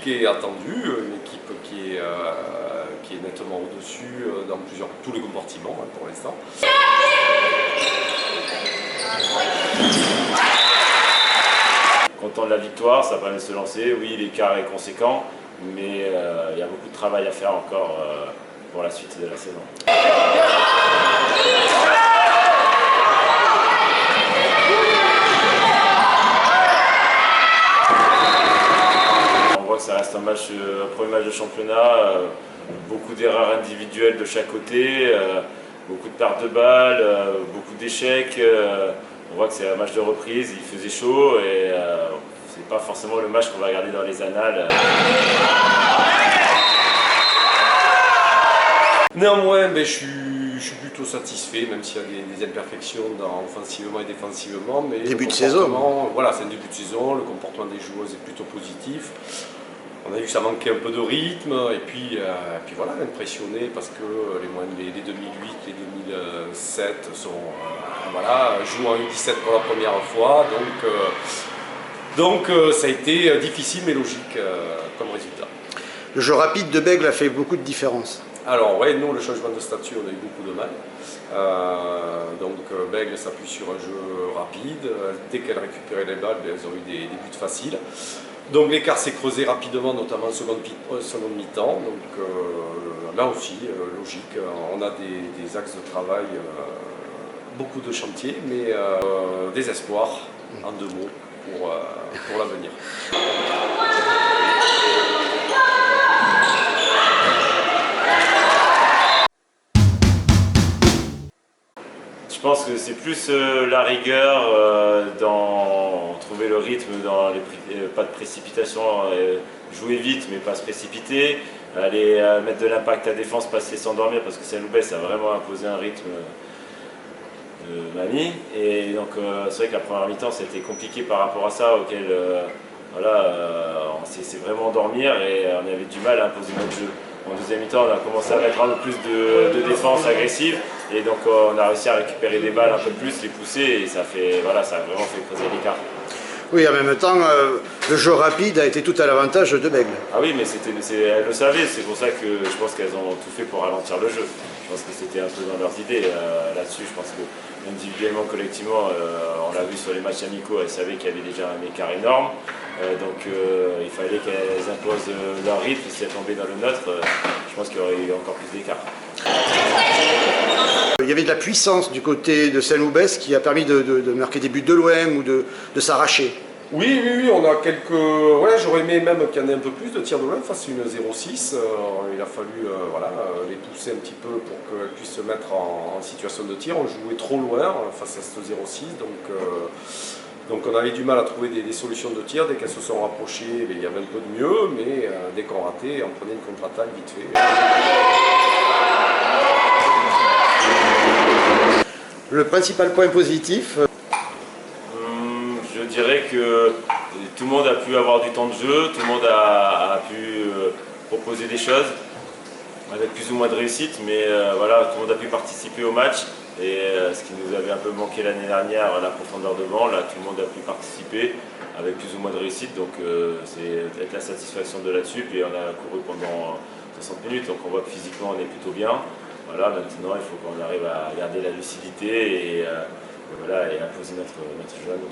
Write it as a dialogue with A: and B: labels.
A: est attendue, une équipe qui est nettement au-dessus dans tous les compartiments pour l'instant.
B: Content de la victoire, ça permet de se lancer. Oui, l'écart est conséquent, mais il y a beaucoup de travail à faire encore pour la suite de la saison. On voit que ça reste un premier match de championnat, beaucoup d'erreurs individuelles de chaque côté, beaucoup de pertes de balles, beaucoup d'échecs. On voit que c'est un match de reprise, il faisait chaud et c'est pas forcément le match qu'on va regarder dans les annales.
A: Néanmoins, je suis plutôt satisfait, même s'il y a des imperfections offensivement et défensivement. Mais
C: début de saison.
A: Voilà, c'est un début de saison, le comportement des joueuses est plutôt positif. On a vu que ça manquait un peu de rythme, et puis voilà, impressionné parce que les 2008, les 2007 jouent en U17 pour la première fois, donc ça a été difficile mais logique comme résultat.
C: Le jeu rapide de Bègles a fait beaucoup de différence.
A: Alors ouais, nous le changement de statut, on a eu beaucoup de mal. Bègles s'appuie sur un jeu rapide. Dès qu'elles récupéraient les balles, elles ont eu des buts faciles. Donc l'écart s'est creusé rapidement, notamment en seconde mi-temps. Donc là aussi, logique, on a des axes de travail, beaucoup de chantiers, mais des espoirs, en 2 mots, pour l'avenir.
B: Je pense que c'est plus la rigueur dans trouver le rythme, pas de précipitation, jouer vite mais pas se précipiter, aller mettre de l'impact à défense, pas se laisser s'endormir parce que Saint-Loubès a vraiment imposé un rythme de mamie. Et donc c'est vrai que la première mi-temps c'était compliqué par rapport à ça, auquel on s'est vraiment endormir et on avait du mal à imposer notre jeu. En deuxième mi-temps, on a commencé à mettre un peu plus de défense agressive et donc on a réussi à récupérer des balles un peu plus, les pousser et ça a vraiment fait creuser l'écart.
C: Oui, en même temps, le jeu rapide a été tout à l'avantage de Bègles.
B: Ah oui, mais elles le savaient, c'est pour ça que je pense qu'elles ont tout fait pour ralentir le jeu. Je pense que c'était un peu dans leurs idées là-dessus. Je pense que individuellement, collectivement, on l'a vu sur les matchs amicaux, elles savaient qu'il y avait déjà un écart énorme. Il fallait qu'elles imposent leur rythme. Si elles tombaient dans le nôtre, je pense qu'il y aurait eu encore plus d'écart.
C: Il y avait de la puissance du côté de Saint-Loubès qui a permis de marquer des buts de l'OM ou de s'arracher.
A: Oui, on a quelques... Ouais, j'aurais aimé même qu'il y en ait un peu plus de tirs de l'OM face à une 0-6. Il a fallu les pousser un petit peu pour qu'elles puissent se mettre en situation de tir. On jouait trop loin face à cette 0-6, donc on avait du mal à trouver des solutions de tir. Dès qu'elles se sont rapprochées, il y avait un peu de mieux, mais dès qu'on ratait, on prenait une contre-attaque vite fait.
C: Le principal point positif,
B: je dirais que tout le monde a pu avoir du temps de jeu, tout le monde a pu proposer des choses avec plus ou moins de réussite, mais tout le monde a pu participer au match. Et ce qui nous avait un peu manqué l'année dernière, la profondeur de banc, là tout le monde a pu participer avec plus ou moins de réussite, donc c'est peut-être la satisfaction de là-dessus. Puis on a couru pendant 60 minutes, donc on voit que physiquement on est plutôt bien. Voilà, maintenant il faut qu'on arrive à garder la lucidité et à poser notre jeu à nous.